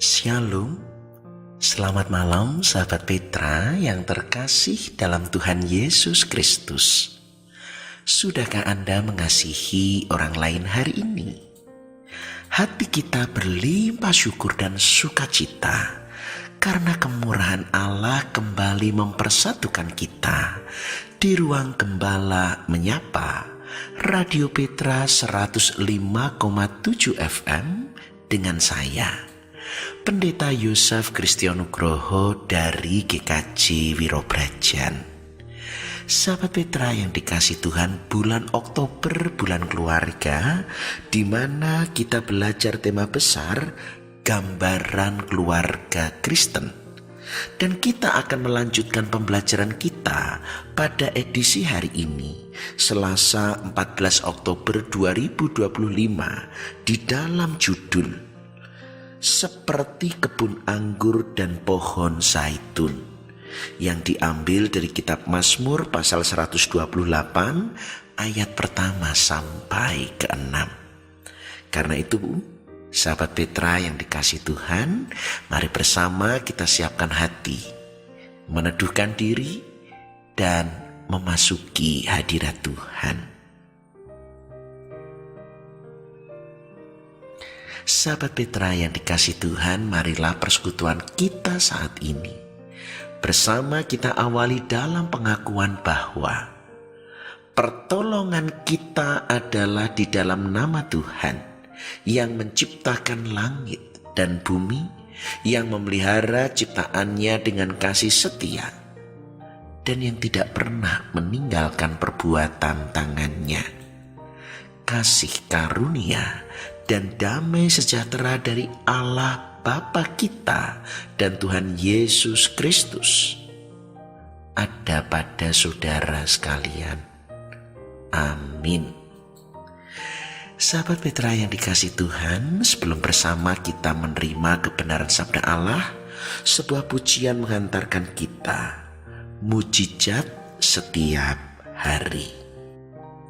Shalom, selamat malam sahabat Petra yang terkasih dalam Tuhan Yesus Kristus. Sudahkah Anda mengasihi orang lain hari ini? Hati kita berlimpah syukur dan sukacita karena kemurahan Allah kembali mempersatukan kita di ruang Gembala Menyapa Radio Petra 105,7 FM dengan saya Pendeta Yusuf Kristianugroho dari GKJ Wirobrajan. Sahabat Petra yang dikasih Tuhan, bulan Oktober, bulan keluarga, di mana kita belajar tema besar gambaran keluarga Kristen. Dan kita akan melanjutkan pembelajaran kita pada edisi hari ini, Selasa 14 Oktober 2025, di dalam judul Seperti Kebun Anggur dan Pohon Zaitun, yang diambil dari kitab Mazmur pasal 128 ayat pertama sampai ke-6. Karena itu, sahabat Petra yang dikasih Tuhan, mari bersama kita siapkan hati, meneduhkan diri, dan memasuki hadirat Tuhan. Sahabat Petra yang dikasih Tuhan, marilah persekutuan kita saat ini. Bersama kita awali dalam pengakuan bahwa pertolongan kita adalah di dalam nama Tuhan yang menciptakan langit dan bumi, yang memelihara ciptaannya dengan kasih setia, dan yang tidak pernah meninggalkan perbuatan tangannya. Kasih karunia dan damai sejahtera dari Allah Bapa kita dan Tuhan Yesus Kristus ada pada saudara sekalian. Amin. Sahabat Petra yang dikasih Tuhan, sebelum bersama kita menerima kebenaran sabda Allah, sebuah pujian menghantarkan kita mujizat setiap hari.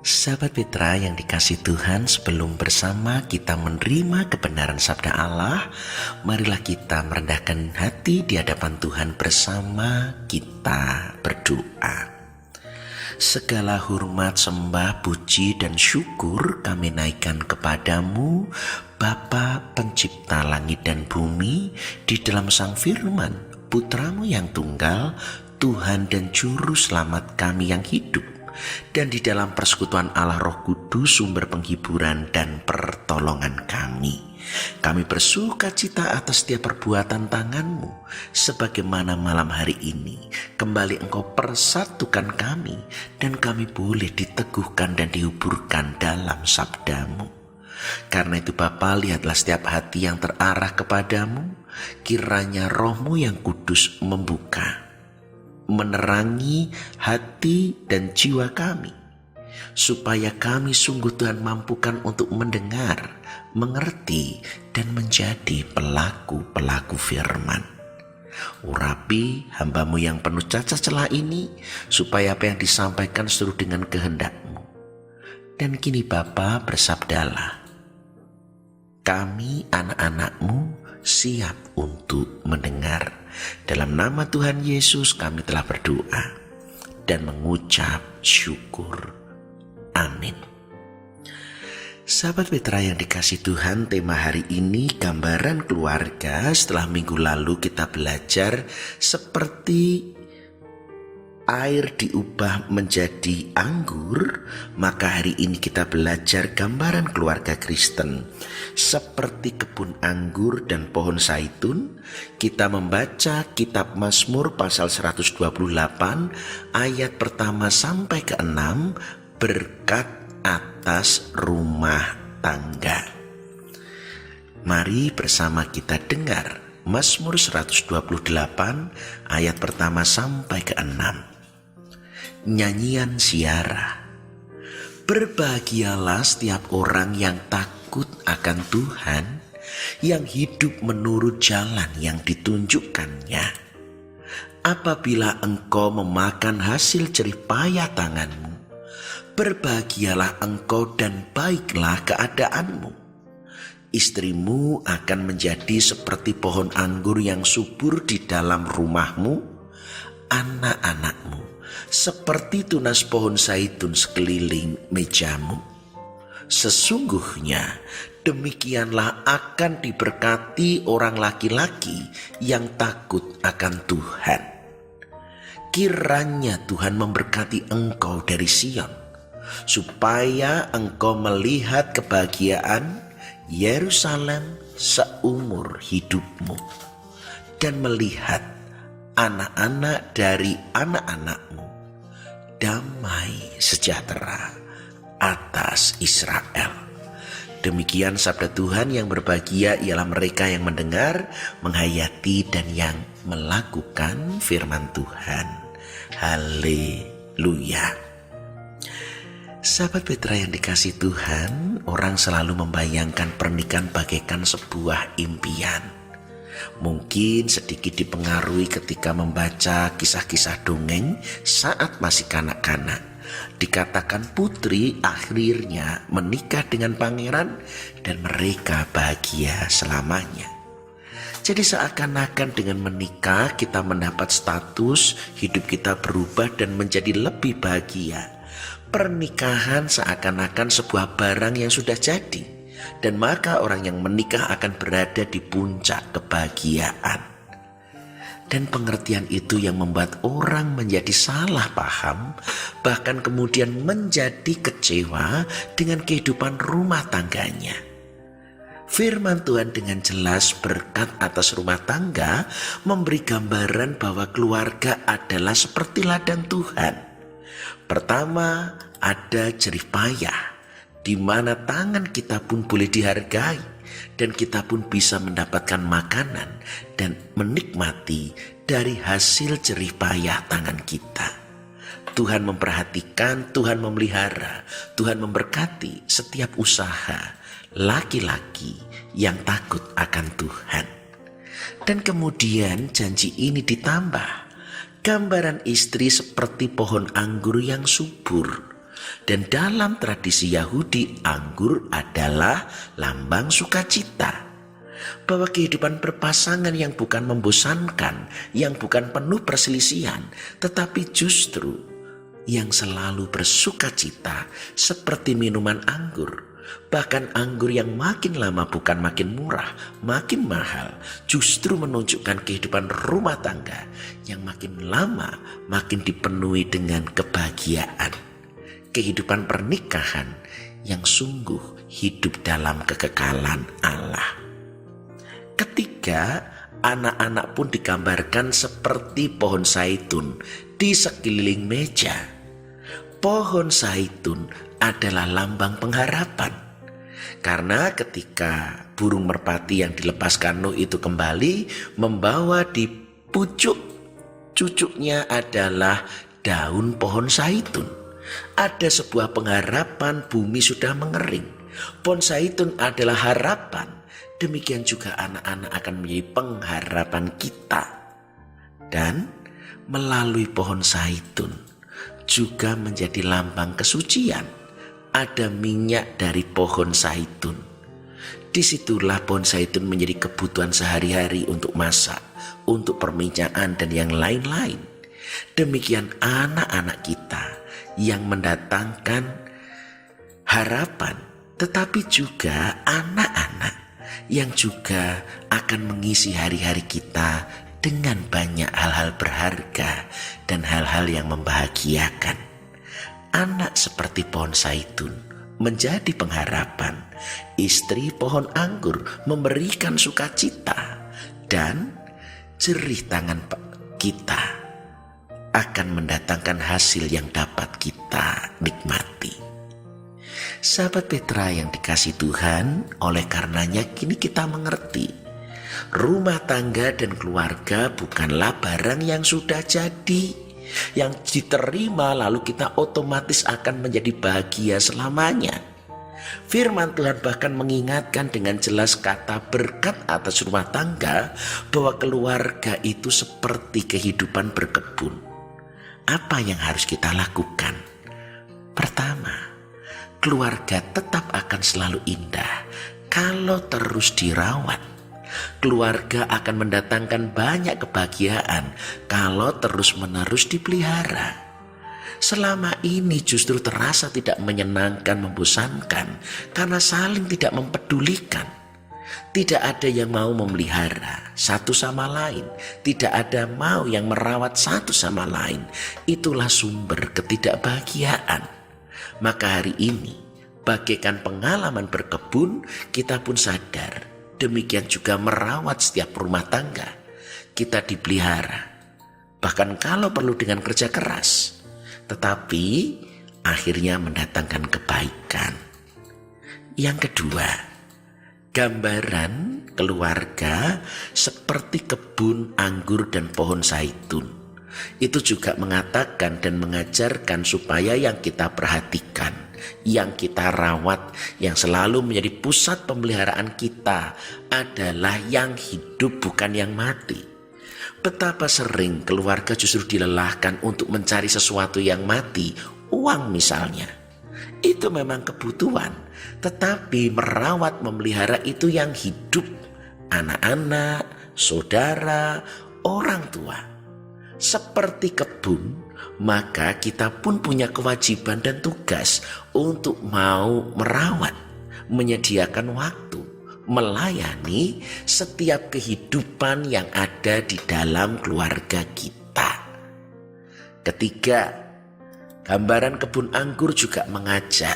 Sahabat Petra yang dikasih Tuhan, sebelum bersama kita menerima kebenaran sabda Allah, marilah kita merendahkan hati di hadapan Tuhan bersama kita berdoa. Segala hormat, sembah, puji, dan syukur kami naikkan kepadamu, Bapa Pencipta langit dan bumi, di dalam Sang Firman, Putramu yang tunggal, Tuhan dan Juru Selamat kami yang hidup, dan di dalam persekutuan Allah Roh Kudus, sumber penghiburan dan pertolongan kami. Kami bersuka cita atas setiap perbuatan tangan-Mu, sebagaimana malam hari ini kembali Engkau persatukan kami, dan kami boleh diteguhkan dan dihuburkan dalam sabda-Mu. Karena itu Bapa, lihatlah setiap hati yang terarah kepadamu, kiranya Roh-Mu yang kudus membuka, menerangi hati dan jiwa kami, supaya kami sungguh Tuhan mampukan untuk mendengar, mengerti, dan menjadi pelaku-pelaku firman. Urapi hamba-Mu yang penuh cacat celah ini, supaya apa yang disampaikan seluruh dengan kehendak-Mu. Dan kini Bapa, bersabdalah, kami anak-anak-Mu siap untuk mendengar. Dalam nama Tuhan Yesus kami telah berdoa dan mengucap syukur. Amin. Sahabat Petra yang dikasih Tuhan, tema hari ini gambaran keluarga. Setelah minggu lalu kita belajar seperti air diubah menjadi anggur, maka hari ini kita belajar gambaran keluarga Kristen seperti kebun anggur dan pohon zaitun. Kita membaca kitab Mazmur pasal 128 ayat pertama sampai ke-6, berkat atas rumah tangga. Mari bersama kita dengar Mazmur 128 ayat pertama sampai ke-6. Nyanyian Siara. Berbahagialah setiap orang yang takut akan Tuhan, yang hidup menurut jalan yang ditunjukkannya. Apabila engkau memakan hasil jerih payah tanganmu, berbahagialah engkau dan baiklah keadaanmu. Istrimu akan menjadi seperti pohon anggur yang subur di dalam rumahmu, anak-anakmu seperti tunas pohon zaitun sekeliling mejamu. Sesungguhnya demikianlah akan diberkati orang laki-laki yang takut akan Tuhan. Kiranya Tuhan memberkati engkau dari Sion, supaya engkau melihat kebahagiaan Yerusalem seumur hidupmu, dan melihat anak-anak dari anak-anakmu, damai sejahtera atas Israel. Demikian sabda Tuhan. Yang berbahagia ialah mereka yang mendengar, menghayati, dan yang melakukan firman Tuhan. Haleluya. Sahabat Petra yang dikasihi Tuhan, orang selalu membayangkan pernikahan bagaikan sebuah impian. Mungkin sedikit dipengaruhi ketika membaca kisah-kisah dongeng saat masih kanak-kanak. Dikatakan putri akhirnya menikah dengan pangeran dan mereka bahagia selamanya. Jadi seakan-akan dengan menikah kita mendapat status, hidup kita berubah dan menjadi lebih bahagia. Pernikahan seakan-akan sebuah barang yang sudah jadi, dan maka orang yang menikah akan berada di puncak kebahagiaan. Dan pengertian itu yang membuat orang menjadi salah paham, bahkan kemudian menjadi kecewa dengan kehidupan rumah tangganya. Firman Tuhan dengan jelas berkat atas rumah tangga memberi gambaran bahwa keluarga adalah seperti ladang Tuhan. Pertama, ada jerih payah, di mana tangan kita pun boleh dihargai, dan kita pun bisa mendapatkan makanan dan menikmati dari hasil jerih payah tangan kita. Tuhan memperhatikan, Tuhan memelihara, Tuhan memberkati setiap usaha laki-laki yang takut akan Tuhan. Dan kemudian janji ini ditambah. Gambaran istri seperti pohon anggur yang subur. Dan dalam tradisi Yahudi, anggur adalah lambang sukacita. Bahwa kehidupan berpasangan yang bukan membosankan, yang bukan penuh perselisihan, tetapi justru yang selalu bersukacita seperti minuman anggur. Bahkan anggur yang makin lama bukan makin murah, makin mahal, justru menunjukkan kehidupan rumah tangga yang makin lama makin dipenuhi dengan kebahagiaan. Kehidupan pernikahan yang sungguh hidup dalam kekekalan Allah. Ketiga, anak-anak pun digambarkan seperti pohon zaitun di sekeliling meja. Pohon zaitun adalah lambang pengharapan. Karena ketika burung merpati yang dilepaskan Nuh itu kembali, membawa di pucuk cucuknya adalah daun pohon zaitun. Ada sebuah pengharapan, bumi sudah mengering. Pohon zaitun adalah harapan. Demikian juga anak-anak akan menjadi pengharapan kita. Dan melalui pohon zaitun juga menjadi lambang kesucian. Ada minyak dari pohon zaitun. Disitulah pohon zaitun menjadi kebutuhan sehari-hari untuk masak, untuk perminyakan dan yang lain-lain. Demikian anak-anak kita yang mendatangkan harapan, tetapi juga anak-anak yang juga akan mengisi hari-hari kita dengan banyak hal-hal berharga dan hal-hal yang membahagiakan. Anak seperti pohon zaitun menjadi pengharapan, istri pohon anggur memberikan sukacita, dan jerih tangan kita akan mendatangkan hasil yang dapat kita nikmati. Sahabat Petra yang dikasihi Tuhan, oleh karenanya kini kita mengerti, rumah tangga dan keluarga bukanlah barang yang sudah jadi, yang diterima lalu kita otomatis akan menjadi bahagia selamanya. Firman Tuhan bahkan mengingatkan dengan jelas kata berkat atas rumah tangga, bahwa keluarga itu seperti kehidupan berkebun. Apa yang harus kita lakukan? Pertama, keluarga tetap akan selalu indah Kalau terus dirawat, keluarga akan mendatangkan banyak kebahagiaan kalau terus-menerus dipelihara. Selama ini justru terasa tidak menyenangkan, membosankan karena saling tidak mempedulikan. Tidak ada yang mau memelihara satu sama lain, tidak ada mau yang merawat satu sama lain. Itulah sumber ketidakbahagiaan. Maka hari ini, bagaikan pengalaman berkebun, kita pun sadar. Demikian juga merawat setiap rumah tangga. Kita dipelihara, bahkan kalau perlu dengan kerja keras, tetapi akhirnya mendatangkan kebaikan. Yang kedua, gambaran keluarga seperti kebun anggur dan pohon zaitun. Itu juga mengatakan dan mengajarkan supaya yang kita perhatikan, yang kita rawat, yang selalu menjadi pusat pemeliharaan kita adalah yang hidup, bukan yang mati. Betapa sering keluarga justru dilelahkan untuk mencari sesuatu yang mati, uang misalnya. Itu memang kebutuhan, tetapi merawat, memelihara itu yang hidup, anak-anak, saudara, orang tua. Seperti kebun, maka kita pun punya kewajiban dan tugas untuk mau merawat, menyediakan waktu, melayani setiap kehidupan yang ada di dalam keluarga kita. Ketiga, gambaran kebun anggur juga mengajak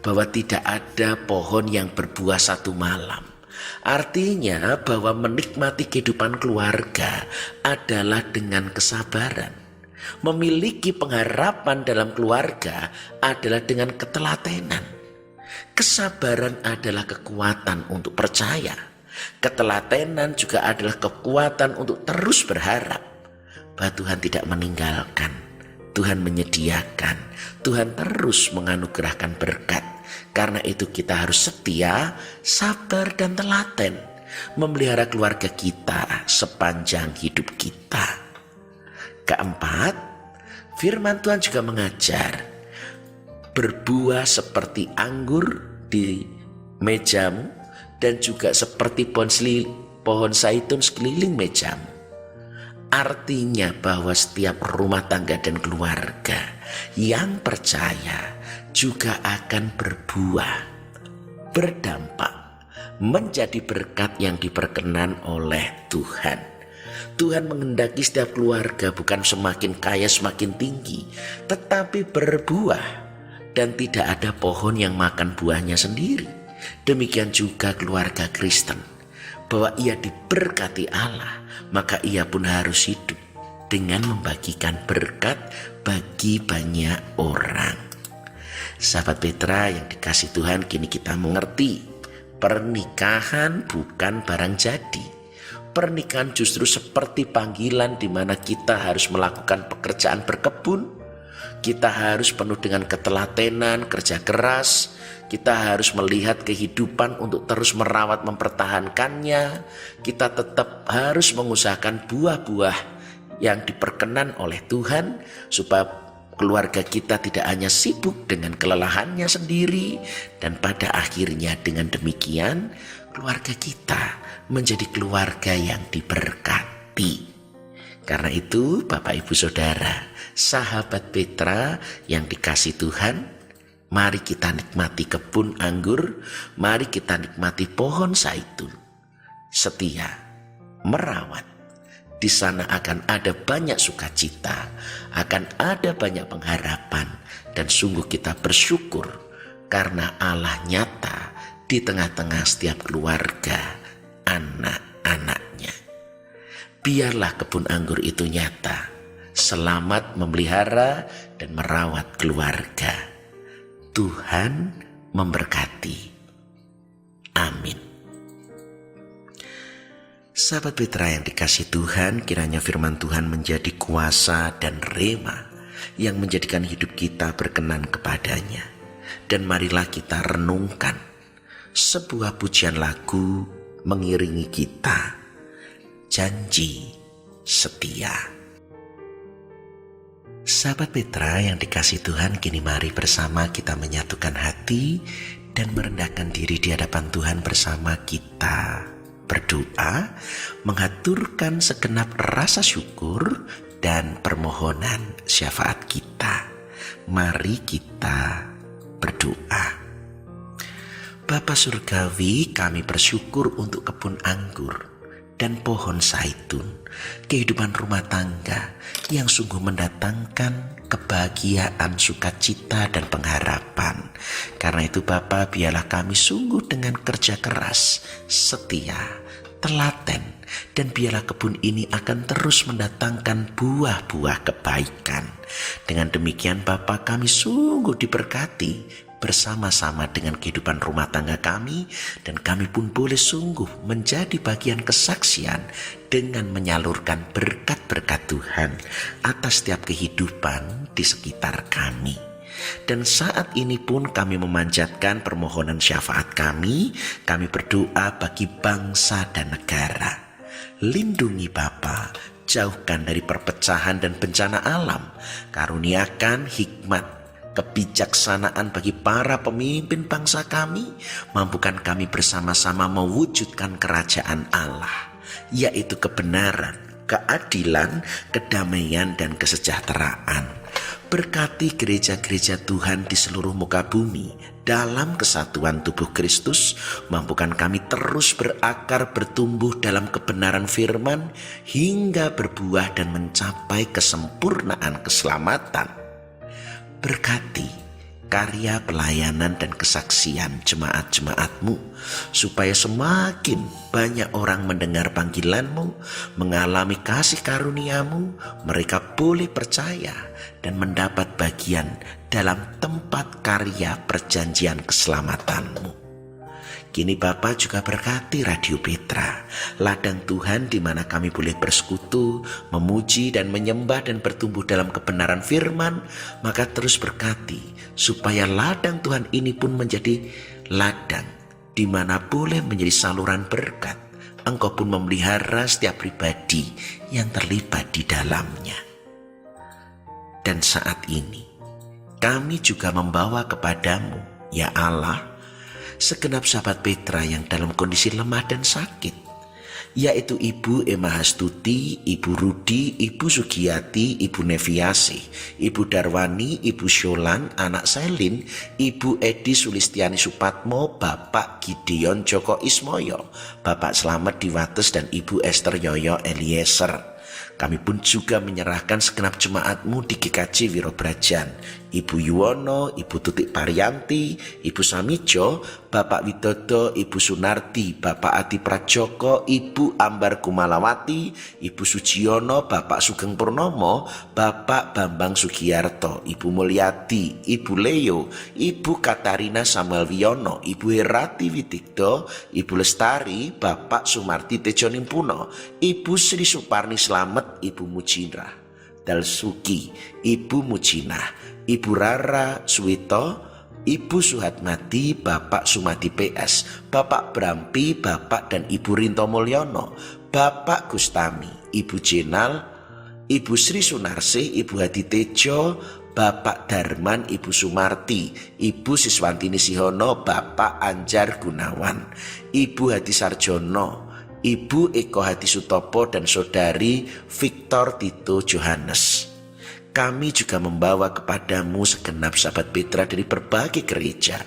bahwa tidak ada pohon yang berbuah satu malam. Artinya bahwa menikmati kehidupan keluarga adalah dengan kesabaran. Memiliki pengharapan dalam keluarga adalah dengan ketelatenan. Kesabaran adalah kekuatan untuk percaya. Ketelatenan juga adalah kekuatan untuk terus berharap bahwa Tuhan tidak meninggalkan. Tuhan menyediakan, Tuhan terus menganugerahkan berkat. Karena itu kita harus setia, sabar dan telaten memelihara keluarga kita sepanjang hidup kita. Keempat, firman Tuhan juga mengajar berbuah seperti anggur di mejamu dan juga seperti pohon zaitun sekeliling mejamu. Artinya bahwa setiap rumah tangga dan keluarga yang percaya juga akan berbuah, berdampak, menjadi berkat yang diperkenan oleh Tuhan. Tuhan menghendaki setiap keluarga bukan semakin kaya, semakin tinggi, tetapi berbuah dan tidak ada pohon yang makan buahnya sendiri. Demikian juga keluarga Kristen, bahwa ia diberkati Allah, maka ia pun harus hidup dengan membagikan berkat bagi banyak orang. Sahabat Petra yang dikasih Tuhan, kini kita mengerti pernikahan bukan barang jadi. Pernikahan justru seperti panggilan di mana kita harus melakukan pekerjaan berkebun. Kita harus penuh dengan ketelatenan, kerja keras. Kita harus melihat kehidupan untuk terus merawat, mempertahankannya. Kita tetap harus mengusahakan buah-buah yang diperkenan oleh Tuhan supaya keluarga kita tidak hanya sibuk dengan kelelahannya sendiri, dan pada akhirnya dengan demikian keluarga kita menjadi keluarga yang diberkati. Karena itu Bapak Ibu Saudara, sahabat Petra yang dikasih Tuhan, mari kita nikmati kebun anggur, mari kita nikmati pohon zaitun. Setia, merawat. Di sana akan ada banyak sukacita, akan ada banyak pengharapan, dan sungguh kita bersyukur karena Allah nyata di tengah-tengah setiap keluarga anak-anaknya. Biarlah kebun anggur itu nyata, selamat memelihara dan merawat keluarga. Tuhan memberkati. Amin. Sahabat Petra yang dikasih Tuhan, kiranya firman Tuhan menjadi kuasa dan rema yang menjadikan hidup kita berkenan kepadanya. Dan marilah kita renungkan sebuah pujian lagu mengiringi kita, janji setia. Sahabat Petra yang dikasih Tuhan, kini mari bersama kita menyatukan hati dan merendahkan diri di hadapan Tuhan bersama kita. Berdoa, mengaturkan segenap rasa syukur dan permohonan syafaat kita. Mari kita berdoa. Bapa Surgawi, kami bersyukur untuk kebun anggur dan pohon zaitun, kehidupan rumah tangga yang sungguh mendatangkan kebahagiaan, sukacita, dan pengharapan. Karena itu Bapa, biarlah kami sungguh dengan kerja keras, setia, telaten, dan biarlah kebun ini akan terus mendatangkan buah-buah kebaikan. Dengan demikian Bapa, kami sungguh diberkati bersama-sama dengan kehidupan rumah tangga kami, dan kami pun boleh sungguh menjadi bagian kesaksian dengan menyalurkan berkat-berkat Tuhan atas setiap kehidupan di sekitar kami. Dan saat ini pun kami memanjatkan permohonan syafaat kami berdoa bagi bangsa dan negara. Lindungi Bapa, jauhkan dari perpecahan dan bencana alam, karuniakan hikmat, kebijaksanaan bagi para pemimpin bangsa kami, mampukan kami bersama-sama mewujudkan kerajaan Allah, yaitu kebenaran, keadilan, kedamaian, dan kesejahteraan. Berkati gereja-gereja Tuhan di seluruh muka bumi dalam kesatuan tubuh Kristus, mampukan kami terus berakar, bertumbuh dalam kebenaran firman, hingga berbuah dan mencapai kesempurnaan keselamatan. Berkati karya pelayanan dan kesaksian jemaat-jemaat-Mu, supaya semakin banyak orang mendengar panggilan-Mu, mengalami kasih karunia-Mu, mereka boleh percaya dan mendapat bagian dalam tempat karya perjanjian keselamatan-Mu. Kini Bapa juga berkati Radio Petra, ladang Tuhan di mana kami boleh bersekutu, memuji dan menyembah dan bertumbuh dalam kebenaran firman. Maka terus berkati supaya ladang Tuhan ini pun menjadi ladang di mana boleh menjadi saluran berkat. Engkau pun memelihara setiap pribadi yang terlibat di dalamnya. Dan saat ini kami juga membawa kepadamu, ya Allah, segenap sahabat Petra yang dalam kondisi lemah dan sakit, yaitu Ibu Emma Hastuti, Ibu Rudi, Ibu Sugiyati, Ibu Neviasi, Ibu Darwani, Ibu Syolan, anak Selin, Ibu Edi Sulistiani Supatmo, Bapak Gideon Joko Ismoyo, Bapak Slamet Diwates, dan Ibu Esther Yoyo Eliezer. Kami pun juga menyerahkan segenap jemaat-Mu di GKJ Wirobrajan, Ibu Yuwono, Ibu Tutik Parianti, Ibu Samijo, Bapak Widodo, Ibu Sunarti, Bapak Adi Prajoko, Ibu Ambar Kumalawati, Ibu Sujiono, Bapak Sugeng Purnomo, Bapak Bambang Sugiyarto, Ibu Mulyadi, Ibu Leo, Ibu Katarina Samuel Wiono, Ibu Herati Widigdo, Ibu Lestari, Bapak Sumarti Tejonimpuno, Ibu Sri Suparni Slamet, Ibu Mujinah Dalsuki, Ibu Mujinah, Ibu Rara Suwito, Ibu Suhatmati, Bapak Sumadi PS, Bapak Brampi, Bapak dan Ibu Rinto Mulyono, Bapak Gustami, Ibu Jenal, Ibu Sri Sunarsih, Ibu Hadi Tejo, Bapak Darman, Ibu Sumarti, Ibu Siswantini Sihono, Bapak Anjar Gunawan, Ibu Hadi Sarjono, Ibu Eko Hadi Sutopo, dan Saudari Victor Tito Johannes. Kami juga membawa kepadamu segenap sahabat Petra dari berbagai gereja,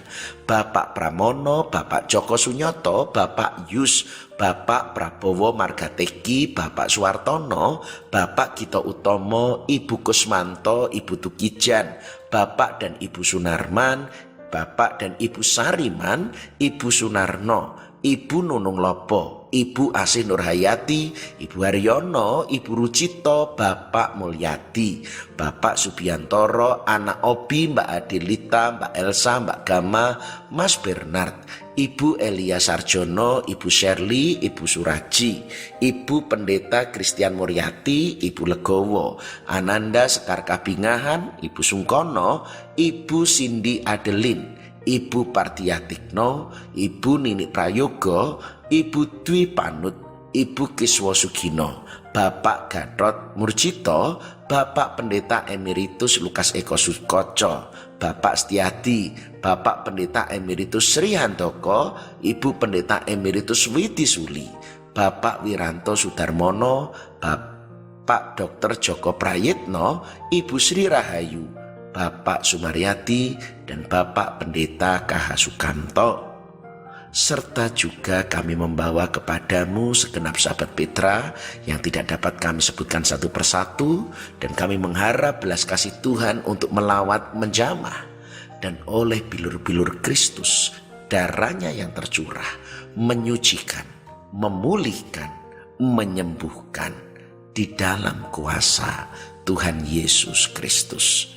Bapak Pramono, Bapak Joko Sunyoto, Bapak Yus, Bapak Prabowo Margateki, Bapak Suwartono, Bapak Gito Utomo, Ibu Kusmanto, Ibu Tukijan, Bapak dan Ibu Sunarman, Bapak dan Ibu Sariman, Ibu Sunarno, Ibu Nunung Lopo, Ibu Asih Nurhayati, Ibu Haryono, Ibu Rucito, Bapak Mulyadi, Bapak Subiantoro, Anak Obi, Mbak Adelita, Mbak Elsa, Mbak Gama, Mas Bernard, Ibu Elia Sarjono, Ibu Shirley, Ibu Suraji, Ibu Pendeta Christian Muryati, Ibu Legowo, Ananda Sekar Kabingahan, Ibu Sungkono, Ibu Cindy Adeline, Ibu Partiatikno, Ibu Nini Prayogo, Ibu Dwi Panut, Ibu Kiswo Sugino, Bapak Gatot Murcito, Bapak Pendeta Emeritus Lukas Eko Sukoco, Bapak Setiadi, Bapak Pendeta Emeritus Sri Handoko, Ibu Pendeta Emeritus Widi Suli, Bapak Wiranto Sudarmono, Bapak Dr. Joko Prayitno, Ibu Sri Rahayu, Bapak Sumaryati, dan Bapak Pendeta KH Sukamto. Serta juga kami membawa kepadamu segenap sahabat Petra yang tidak dapat kami sebutkan satu persatu, dan kami mengharap belas kasih Tuhan untuk melawat menjamah, dan oleh bilur-bilur Kristus, darahnya yang tercurah, menyucikan, memulihkan, menyembuhkan di dalam kuasa Tuhan Yesus Kristus.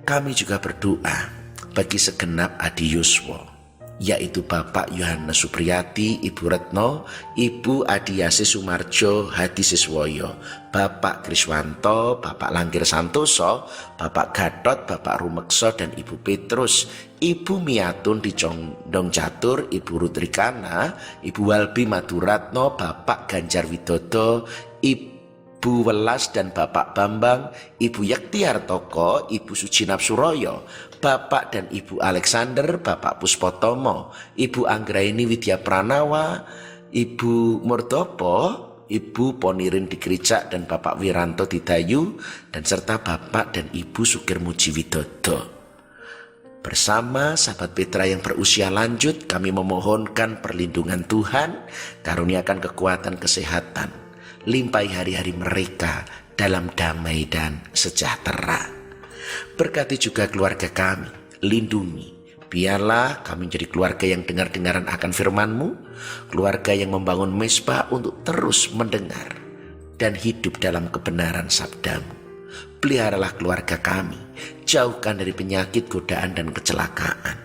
Kami juga berdoa bagi segenap Adi Yuswo, yaitu Bapak Yohanes Supriyati, Ibu Retno, Ibu Adiyasi Sumarjo Hadi Siswoyo, Bapak Kriswanto, Bapak Langgir Santoso, Bapak Gatot, Bapak Rumekso, dan Ibu Petrus, Ibu Miatun di Condong Catur, Ibu Rutrikana, Ibu Walbi Maduratno, Bapak Ganjar Widodo, Ibu Welas dan Bapak Bambang, Ibu Yaktiartoko, Ibu Sujinap Suroyo, Bapak dan Ibu Alexander, Bapak Puspotomo, Ibu Anggraini Widya Pranawa, Ibu Murtopo, Ibu Ponirin di Gereja, dan Bapak Wiranto di Dayu, dan serta Bapak dan Ibu Sukir Muji Widodo. Bersama sahabat Petra yang berusia lanjut, kami memohonkan perlindungan Tuhan, karuniakan kekuatan kesehatan, limpahi hari-hari mereka dalam damai dan sejahtera. Berkati juga keluarga kami, lindungi. Biarlah kami menjadi keluarga yang dengar-dengaran akan firman-Mu, keluarga yang membangun mezbah untuk terus mendengar dan hidup dalam kebenaran sabda-Mu. Peliharalah keluarga kami, jauhkan dari penyakit, godaan, dan kecelakaan.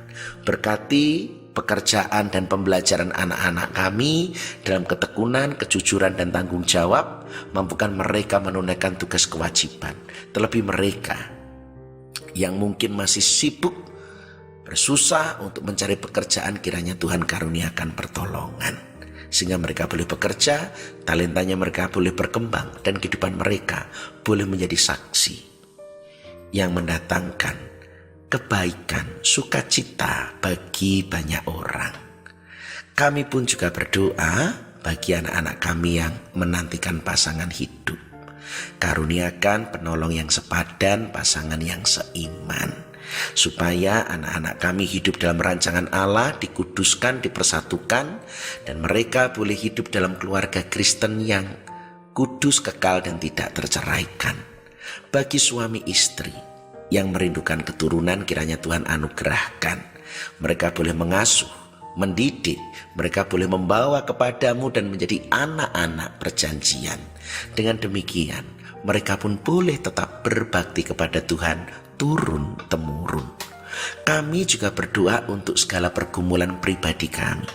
Berkati pekerjaan dan pembelajaran anak-anak kami dalam ketekunan, kejujuran, dan tanggung jawab. Mampukan mereka menunaikan tugas kewajiban. Terlebih mereka yang mungkin masih sibuk bersusah untuk mencari pekerjaan, kiranya Tuhan karuniakan pertolongan, sehingga mereka boleh bekerja, talentanya mereka boleh berkembang, dan kehidupan mereka boleh menjadi saksi yang mendatangkan kebaikan, sukacita bagi banyak orang. Kami pun juga berdoa bagi anak-anak kami yang menantikan pasangan hidup. Karuniakan penolong yang sepadan, pasangan yang seiman, supaya anak-anak kami hidup dalam rancangan Allah, dikuduskan, dipersatukan, dan mereka boleh hidup dalam keluarga Kristen yang kudus, kekal, dan tidak terceraikan. Bagi suami istri yang merindukan keturunan, kiranya Tuhan anugerahkan. Mereka boleh mengasuh, mendidik, mereka boleh membawa kepadamu dan menjadi anak-anak perjanjian. Dengan demikian, mereka pun boleh tetap berbakti kepada Tuhan turun-temurun. Kami juga berdoa untuk segala pergumulan pribadi kami.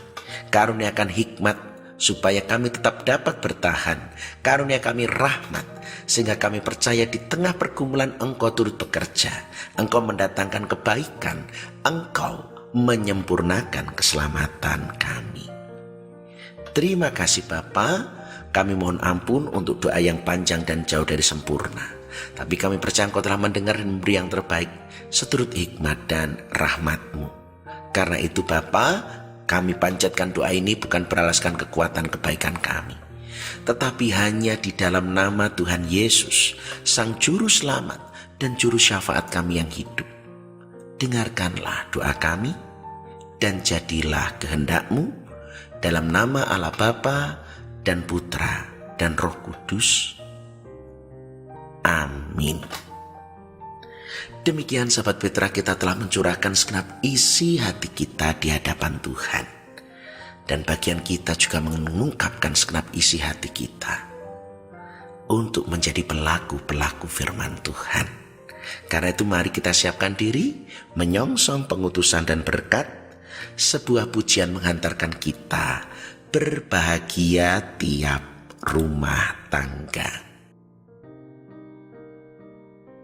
Karuniakan hikmat supaya kami tetap dapat bertahan. Karunia kami rahmat, sehingga kami percaya di tengah pergumulan Engkau turut bekerja. Engkau mendatangkan kebaikan, Engkau menyempurnakan keselamatan kami. Terima kasih Bapa. Kami mohon ampun untuk doa yang panjang dan jauh dari sempurna. Tapi kami percaya Engkau telah mendengar dan memberi yang terbaik seturut hikmat dan rahmat-Mu. Karena itu Bapa, kami panjatkan doa ini bukan beralaskan kekuatan kebaikan kami, tetapi hanya di dalam nama Tuhan Yesus, Sang Juru Selamat dan Juru Syafaat kami yang hidup. Dengarkanlah doa kami dan jadilah kehendak-Mu, dalam nama Allah Bapa dan Putra dan Roh Kudus. Amin. Demikian sahabat Petra, kita telah mencurahkan segenap isi hati kita di hadapan Tuhan. Dan bagian kita juga mengungkapkan segenap isi hati kita untuk menjadi pelaku-pelaku firman Tuhan. Karena itu mari kita siapkan diri, menyongsong pengutusan dan berkat. Sebuah pujian menghantarkan kita berbahagia tiap rumah tangga.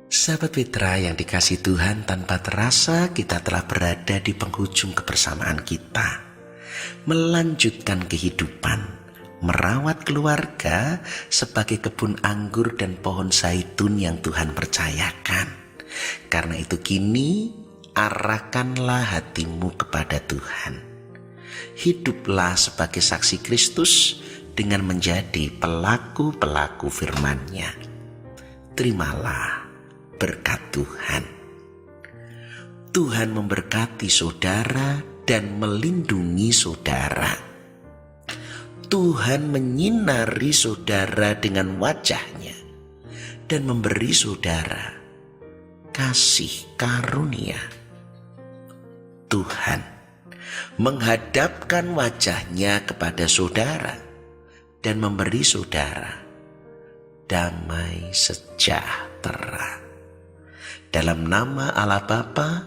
Sahabat Petra yang dikasihi Tuhan, tanpa terasa kita telah berada di penghujung kebersamaan kita, melanjutkan kehidupan merawat keluarga sebagai kebun anggur dan pohon zaitun yang Tuhan percayakan. Karena itu kini arahkanlah hatimu kepada Tuhan. Hiduplah sebagai saksi Kristus dengan menjadi pelaku-pelaku firman-Nya. Terimalah berkat Tuhan. Tuhan memberkati saudara dan melindungi saudara. Tuhan menyinari saudara dengan wajah-Nya dan memberi saudara kasih karunia. Tuhan menghadapkan wajah-Nya kepada saudara dan memberi saudara damai sejahtera. Dalam nama Allah Bapa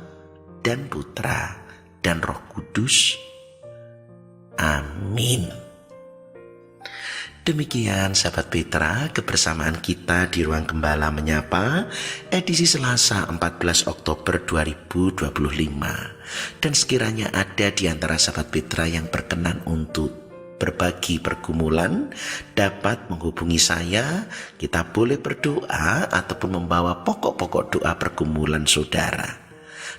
dan Putra dan Roh Kudus. Amin. Demikian sahabat Petra, kebersamaan kita di Ruang Gembala Menyapa edisi Selasa 14 Oktober 2025. Dan sekiranya ada di antara sahabat Petra yang berkenan untuk berbagi pergumulan, dapat menghubungi saya. Kita boleh berdoa ataupun membawa pokok-pokok doa pergumulan saudara.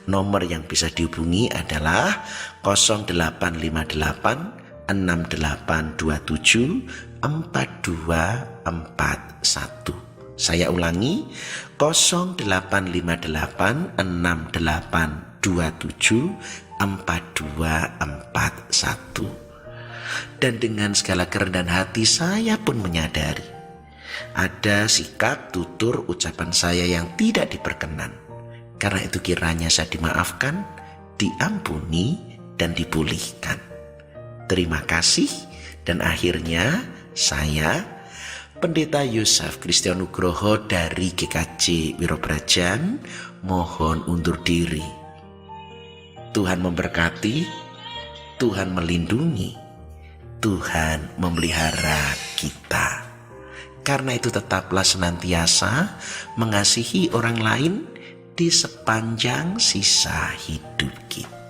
Nomor yang bisa dihubungi adalah 0858 6827 4241. Saya ulangi, 0858 6827 4241. Dan dengan segala kerendahan hati saya pun menyadari ada sikap, tutur, ucapan saya yang tidak diperkenan. Karena itu kiranya saya dimaafkan, diampuni, dan dipulihkan. Terima kasih. Dan akhirnya saya, Pendeta Yusuf Kristian Nugroho dari GKJ Wirobrajan, mohon undur diri. Tuhan memberkati, Tuhan melindungi, Tuhan memelihara kita. Karena itu tetaplah senantiasa mengasihi orang lain di sepanjang sisa hidup kita.